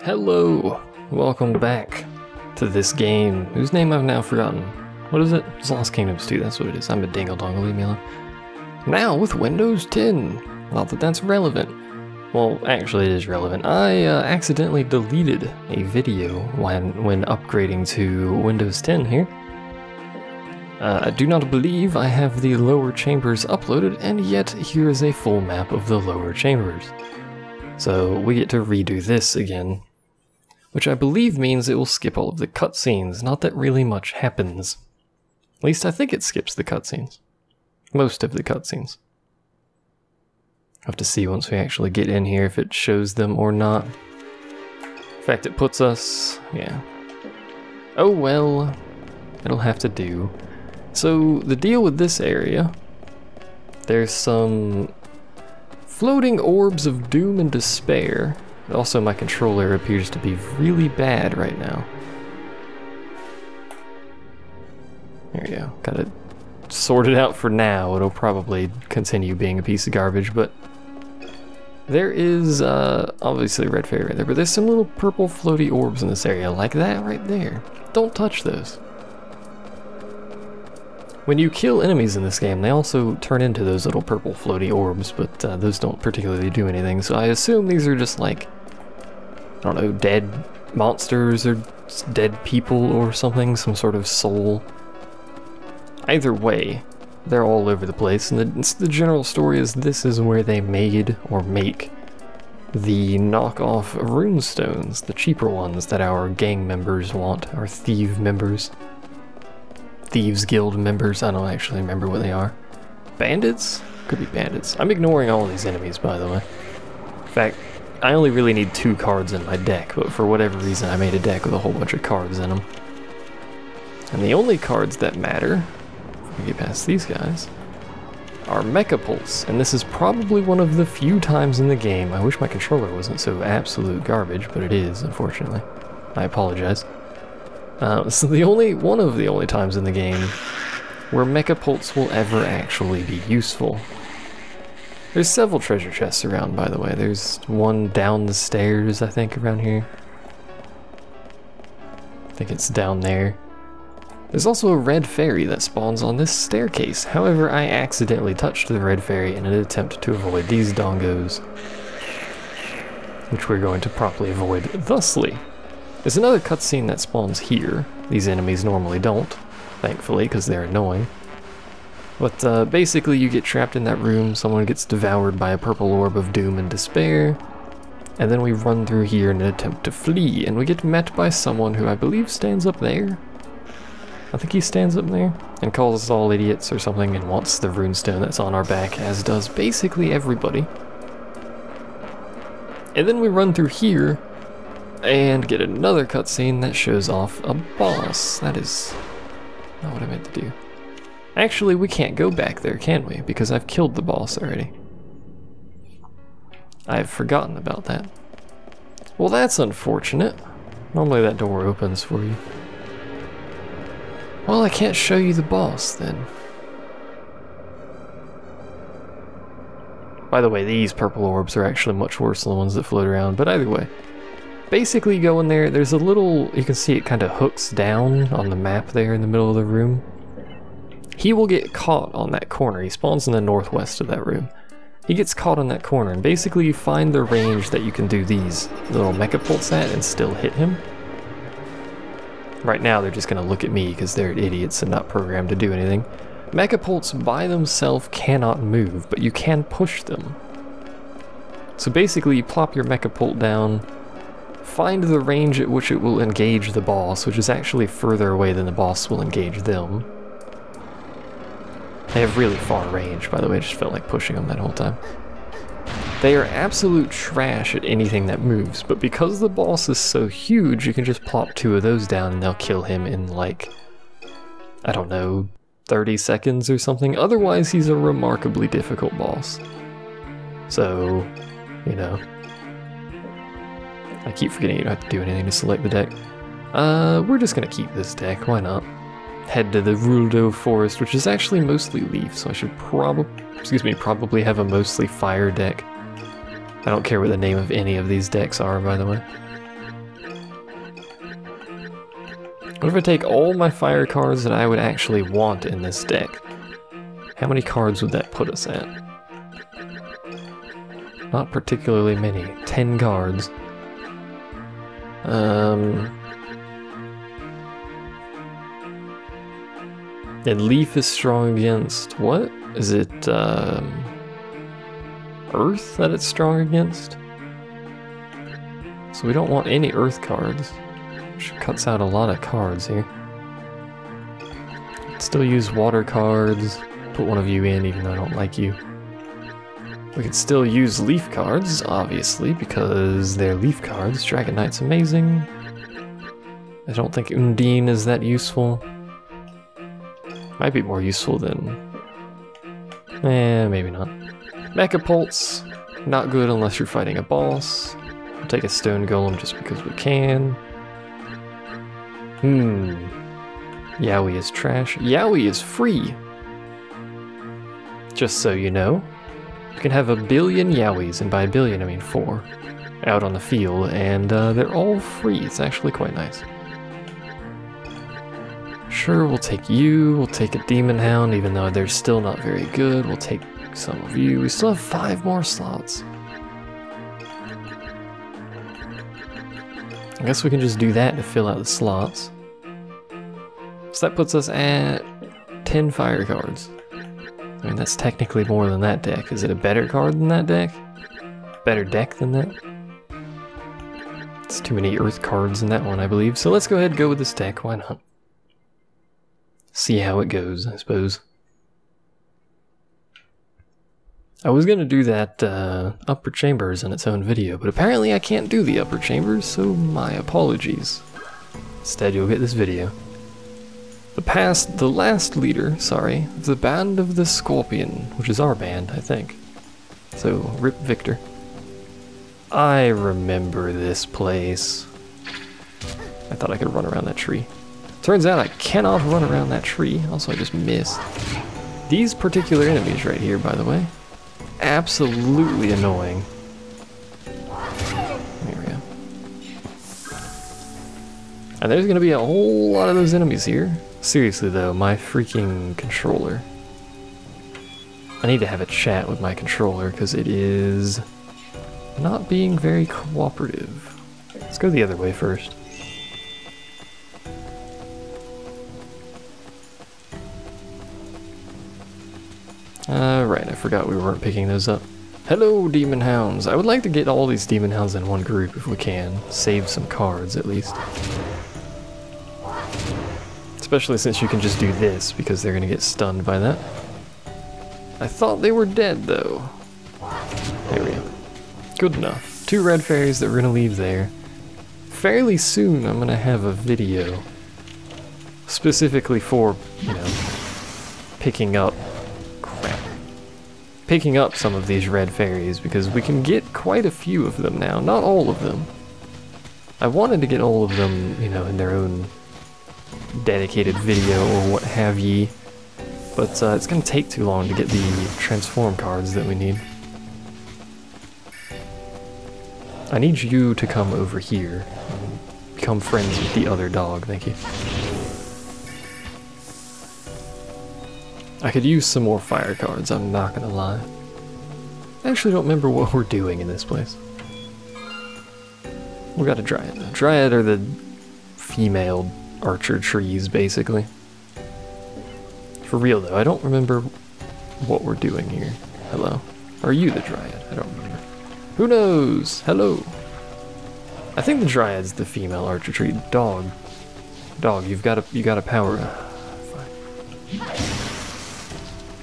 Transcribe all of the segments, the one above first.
Hello, welcome back to this game, whose name I've now forgotten. What is it? It's Lost Kingdoms 2, that's what it is. I'm a dingle-dongle, leave me alone. Now with Windows 10. Not that that's relevant. Well, actually it is relevant. I accidentally deleted a video when upgrading to Windows 10 here. I do not believe I have the lower chambers uploaded, and yet here is a full map of the lower chambers. So we get to redo this again, which I believe means it will skip all of the cutscenes. Not that really much happens. At least I think it skips the cutscenes. Most of the cutscenes. I'll have to see once we actually get in here if it shows them or not. In fact, it puts us... yeah. Oh well, it'll have to do. So, the deal with this area, there's some floating orbs of doom and despair. Also, my controller appears to be really bad right now. There we go. Got it sorted out for now. It'll probably continue being a piece of garbage, but there is obviously a red fairy right there, but there's some little purple floaty orbs in this area, like that right there. Don't touch those. When you kill enemies in this game, they also turn into those little purple floaty orbs, but those don't particularly do anything, so I assume these are just like, I don't know, dead monsters or dead people or something, some sort of soul. Either way, they're all over the place, and the general story is this is where they made or make the knockoff runestones, the cheaper ones that our gang members want, our thief members. Thieves Guild members, I don't actually remember what they are. Bandits? Could be bandits. I'm ignoring all these enemies, by the way. In fact, I only really need 2 cards in my deck, but for whatever reason I made a deck with a whole bunch of cards in them. And the only cards that matter, if we get past these guys, are Mecha Pulse, and this is probably one of the few times in the game. I wish my controller wasn't so absolute garbage, but it is, unfortunately. I apologize. So one of the only times in the game where Mecha Pulse will ever actually be useful. There's several treasure chests around, by the way. There's one down the stairs, I think, around here. I think it's down there. There's also a red fairy that spawns on this staircase. However, I accidentally touched the red fairy in an attempt to avoid these dongos, which we're going to promptly avoid thusly. There's another cutscene that spawns here. These enemies normally don't, thankfully, because they're annoying. But basically you get trapped in that room, someone gets devoured by a purple orb of doom and despair, and then we run through here in an attempt to flee, and we get met by someone who I believe stands up there. I think he stands up there, and calls us all idiots or something, and wants the runestone that's on our back, as does basically everybody. And then we run through here, and get another cutscene that shows off a boss. That is not what I meant to do. Actually, we can't go back there, can we? Because I've killed the boss already. I've forgotten about that. Well, that's unfortunate. Normally that door opens for you. Well, I can't show you the boss, then. By the way, these purple orbs are actually much worse than the ones that float around, but either way. Basically, you go in there, there's a little, you can see it kind of hooks down on the map there in the middle of the room. He will get caught on that corner. He spawns in the northwest of that room. He gets caught on that corner, and basically you find the range that you can do these little Mecha Pulse at and still hit him. Right now, they're just going to look at me because they're idiots and not programmed to do anything. Mecha Pulse by themselves cannot move, but you can push them. So basically, you plop your Mecha Pulse down, find the range at which it will engage the boss, which is actually further away than the boss will engage them. They have really far range, by the way. I just felt like pushing them that whole time. They are absolute trash at anything that moves, but because the boss is so huge, you can just plop 2 of those down and they'll kill him in like, I don't know, 30 seconds or something. Otherwise, he's a remarkably difficult boss. So, you know. I keep forgetting you don't have to do anything to select the deck. We're just gonna keep this deck, why not? Head to the Ruldo forest, which is actually mostly leaf, so I should probably have a mostly fire deck. I don't care what the name of any of these decks are, by the way. What if I take all my fire cards that I would actually want in this deck? How many cards would that put us at? Not particularly many. 10 cards. And Leaf is strong against what? Is it Earth that it's strong against? So we don't want any Earth cards, which cuts out a lot of cards here. Still use water cards, put one of you in even though I don't like you. We could still use leaf cards, obviously, because they're leaf cards. Dragon Knight's amazing. I don't think Undine is that useful. Might be more useful than... maybe not. Mecha Pulse, not good unless you're fighting a boss. We'll take a Stone Golem just because we can. Yowie is trash. Yowie is free! Just so you know. You can have 1 billion Yowies, and by 1 billion I mean 4, out on the field, and they're all free. It's actually quite nice. Sure, we'll take you, we'll take a Demon Hound, even though they're still not very good. We'll take some of you. We still have 5 more slots. I guess we can just do that to fill out the slots. So that puts us at 10 fire cards. I mean, that's technically more than that deck. Is it a better card than that deck? Better deck than that? It's too many Earth cards in that one, I believe. So let's go ahead and go with this deck. Why not? See how it goes, I suppose. I was gonna do that upper chambers in its own video, but apparently I can't do the upper chambers, so my apologies. Instead, you'll get this video. The last leader, of the Band of the Scorpion, which is our band, I think. So, rip Victor. I remember this place. I thought I could run around that tree. Turns out I cannot run around that tree, also I just missed. These particular enemies right here, by the way, absolutely annoying. There we go. And there's gonna be a whole lot of those enemies here. Seriously though, my freaking controller. I need to have a chat with my controller because it is not being very cooperative. Let's go the other way first. Right, I forgot we weren't picking those up. Hello, Demon Hounds. I would like to get all these Demon Hounds in one group if we can. Save some cards, at least. Especially since you can just do this, because they're going to get stunned by that. I thought they were dead, though. There we go. Good enough. 2 red fairies that we're going to leave there. Fairly soon, I'm going to have a video specifically for, you know, picking up some of these red fairies, because we can get quite a few of them now. Not all of them. I wanted to get all of them, you know, in their own dedicated video or what have ye, but it's going to take too long to get the transform cards that we need. I need you to come over here and become friends with the other dog, thank you. I could use some more fire cards, I'm not gonna lie. I actually don't remember what we're doing in this place. We got a Dryad though. Dryad are the female archer trees, basically. For real though, I don't remember what we're doing here. Hello. Are you the Dryad? I don't remember. Who knows? Hello. I think the Dryad's the female archer tree. Dog, you've got a power. Fine.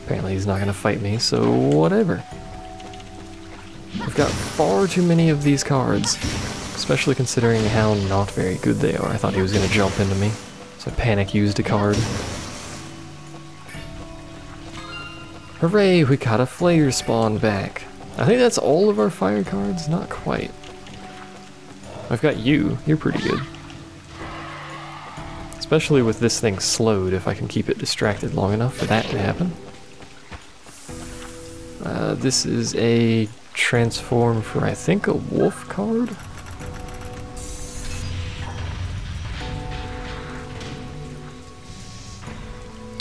Apparently he's not gonna fight me, so whatever. We've got far too many of these cards, especially considering how not very good they are. I thought he was gonna jump into me, so I panic used a card. Hooray, we got a Flayer spawn back. I think that's all of our fire cards? Not quite. I've got you. You're pretty good. Especially with this thing slowed, if I can keep it distracted long enough for that to happen. This is a transform for, I think, a wolf card?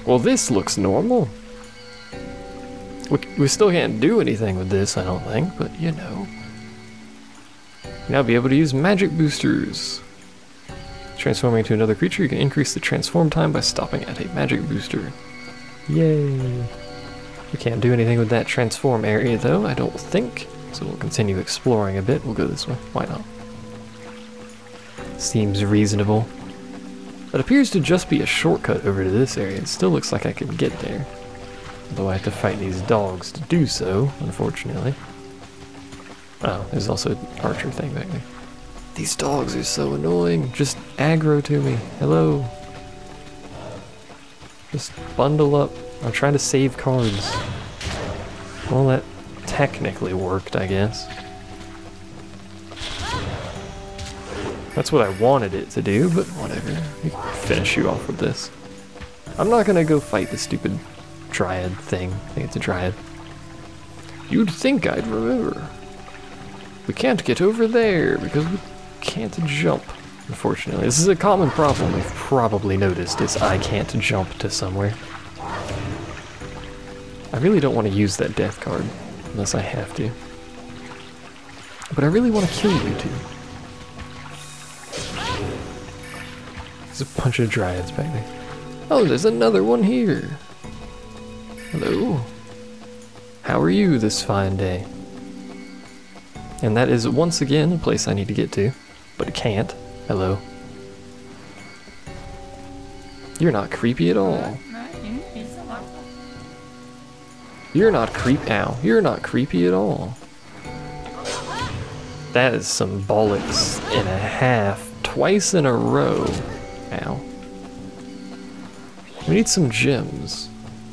Well, this looks normal. We still can't do anything with this, I don't think, but you know. Now be able to use magic boosters. Transforming into another creature, you can increase the transform time by stopping at a magic booster. Yay! We can't do anything with that transform area though, I don't think. So we'll continue exploring a bit. We'll go this way. Why not? Seems reasonable. It appears to just be a shortcut over to this area. It still looks like I could get there. Although I have to fight these dogs to do so, unfortunately. Oh, there's also an archer thing back there. These dogs are so annoying. Just aggro to me. Hello. Just bundle up. I'm trying to save cards. Well, that technically worked, I guess. That's what I wanted it to do, but whatever. We can finish you off with this. I'm not gonna go fight the stupid dryad thing. I think it's a dryad. You'd think I'd remember. We can't get over there because we can't jump, unfortunately. This is a common problem we've probably noticed, is I can't jump to somewhere. I really don't want to use that death card, unless I have to. But I really want to kill you two. There's a bunch of dryads back there. Oh, there's another one here. Hello. How are you this fine day? And that is once again a place I need to get to, but it can't. Hello. You're not creepy at all. You're not You're not creepy at all. That is some bollocks and a half, twice in a row. Ow. We need some gems.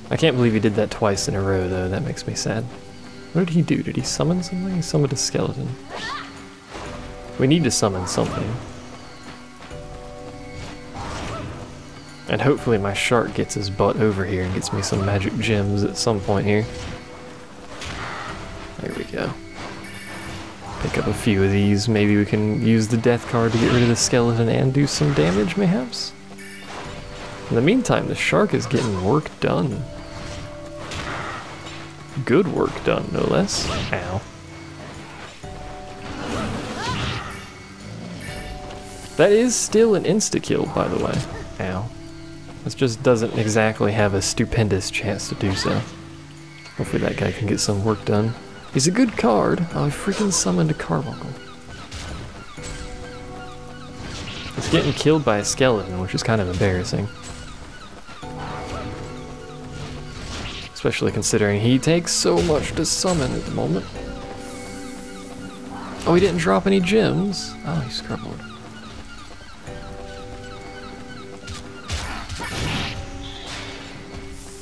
I can't believe he did that twice in a row though, that makes me sad. What did he do? Did he summon something? He summoned a skeleton. We need to summon something. And hopefully my shark gets his butt over here and gets me some magic gems at some point here. There we go. Pick up a few of these. Maybe we can use the death card to get rid of the skeleton and do some damage, mayhaps? In the meantime, the shark is getting work done. Good work done, no less. Ow. That is still an insta-kill, by the way. Ow. This just doesn't exactly have a stupendous chance to do so. Hopefully that guy can get some work done. He's a good card. Oh, I freaking summoned a carbuncle. It's getting killed by a skeleton, which is kind of embarrassing. Especially considering he takes so much to summon at the moment. Oh, he didn't drop any gems. Oh, he scrabbled.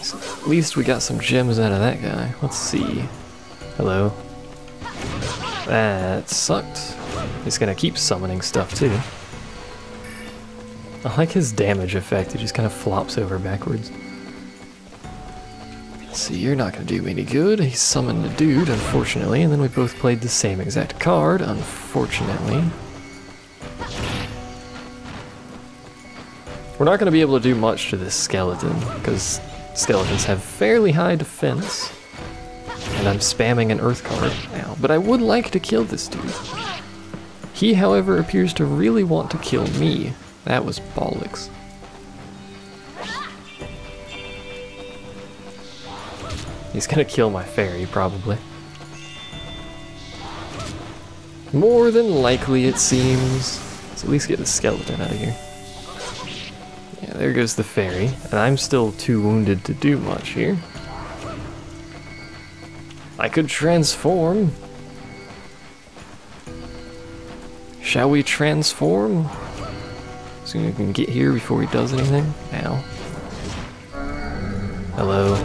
So at least we got some gems out of that guy. Let's see. Hello. That sucked. He's gonna keep summoning stuff too. I like his damage effect. He just kind of flops over backwards. See, you're not gonna do me any good. He summoned a dude, unfortunately, and then we both played the same exact card, unfortunately. We're not gonna be able to do much to this skeleton, because skeletons have fairly high defense. And I'm spamming an earth card now, but I would like to kill this dude. He, however, appears to really want to kill me. That was bollocks. He's gonna kill my fairy, probably. More than likely, it seems. Let's at least get the skeleton out of here. Yeah, there goes the fairy. And I'm still too wounded to do much here. I could transform. Shall we transform? So we can get here before he does anything. Ow. Hello.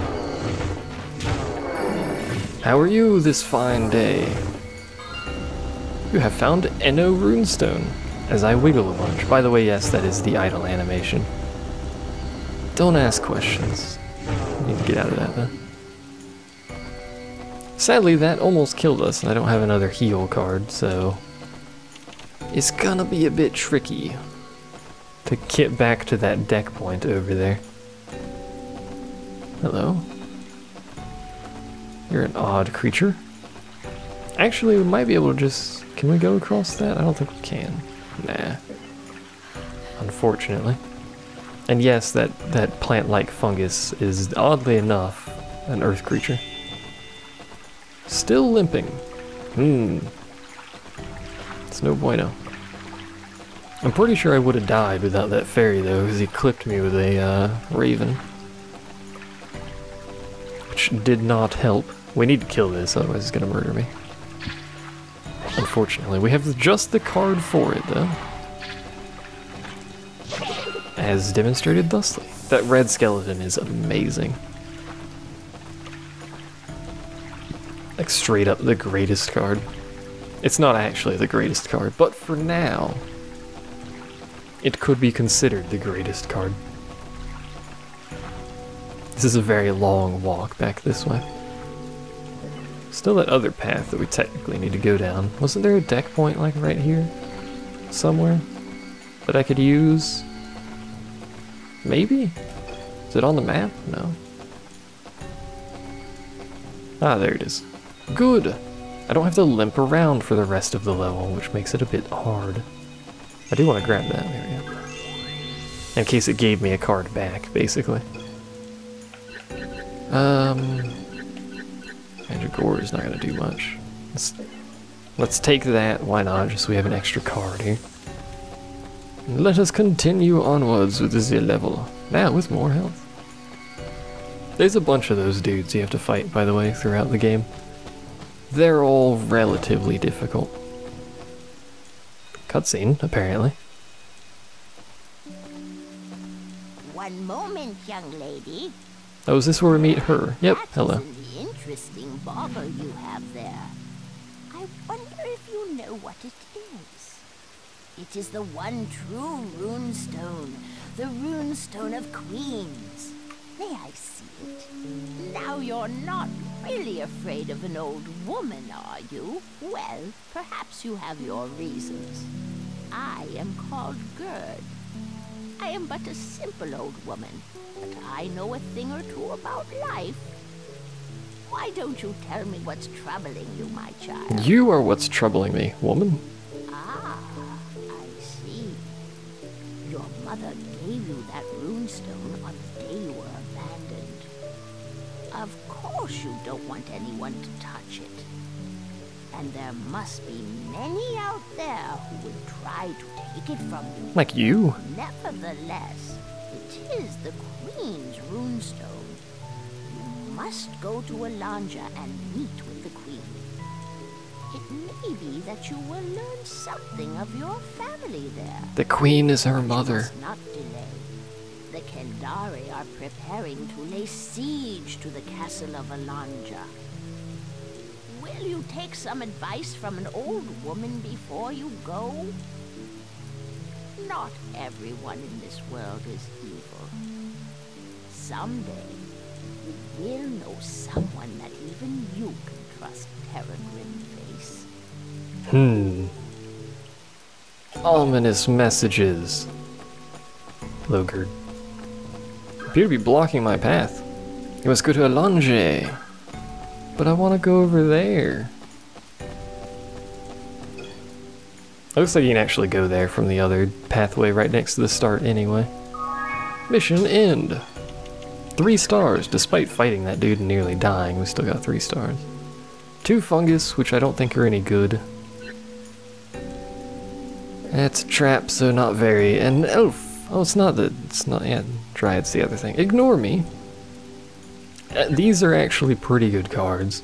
How are you this fine day? You have found Enno Runestone, as I wiggle a bunch. By the way, yes, that is the idle animation. Don't ask questions. I need to get out of that, though. Sadly, that almost killed us, and I don't have another heal card, so it's gonna be a bit tricky to get back to that deck point over there. Hello. You're an odd creature. Actually, we might be able to just... Can we go across that? I don't think we can. Nah. Unfortunately. And yes, that plant-like fungus is, oddly enough, an earth creature. Still limping. It's no bueno. I'm pretty sure I would have died without that fairy though, because he clipped me with a raven. Which did not help. We need to kill this, otherwise it's gonna murder me. Unfortunately, we have just the card for it though. As demonstrated thusly. That red skeleton is amazing. Like straight up the greatest card. It's not actually the greatest card, but for now, it could be considered the greatest card. This is a very long walk back this way. Still that other path that we technically need to go down. Wasn't there a deck point like right here? Somewhere? That I could use? Maybe? Is it on the map? No. Ah, there it is. Good! I don't have to limp around for the rest of the level, which makes it a bit hard. I do want to grab that, there we go. In case it gave me a card back, basically. Magic Ore is not going to do much. Let's take that, why not, just so we have an extra card here. Let us continue onwards with this level, now with more health. There's a bunch of those dudes you have to fight, by the way, throughout the game. They're all relatively difficult. Cutscene, apparently. One moment, young lady. Oh, is this where we meet her? Yep, hello. That is an interesting bauble you have there. I wonder if you know what it is. It is the one true runestone, the runestone of queens. May I see it? Now you're not really afraid of an old woman, are you? Well, perhaps you have your reasons. I am called Gerd. I am but a simple old woman, but I know a thing or two about life. Why don't you tell me what's troubling you, my child? You are what's troubling me, woman. Ah, I see. Your mother gave you that runestone on the day you were abandoned. Of course you don't want anyone to touch it. And there must be many out there who would try to take it from you. Like you? Nevertheless, it is the Queen's runestone. You must go to Alanja and meet with the Queen. It may be that you will learn something of your family there. The Queen is her mother. You must not delay. The Kendari are preparing to lay siege to the castle of Alanja. Will you take some advice from an old woman before you go? Not everyone in this world is evil. Someday, you will know someone that even you can trust, Peregrine Face. Ominous messages. Logard. Appear to be blocking my path. You must go to Alanje. But I want to go over there. It looks like you can actually go there from the other pathway right next to the start anyway. Mission end. 3 stars. Despite fighting that dude and nearly dying, we still got 3 stars. 2 fungus, which I don't think are any good. That's a trap, so not very. And elf. Oh, it's not, yeah, Dryad's the other thing. Ignore me. These are actually pretty good cards.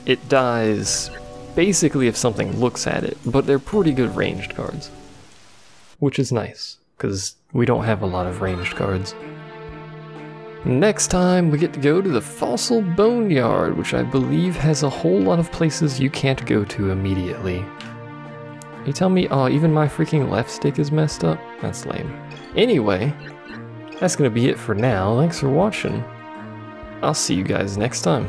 It dies basically if something looks at it, but they're pretty good ranged cards. Which is nice, because we don't have a lot of ranged cards. Next time we get to go to the Fossil Boneyard, which I believe has a whole lot of places you can't go to immediately. You tell me, oh, even my freaking left stick is messed up? That's lame. Anyway, that's gonna be it for now. Thanks for watching. I'll see you guys next time.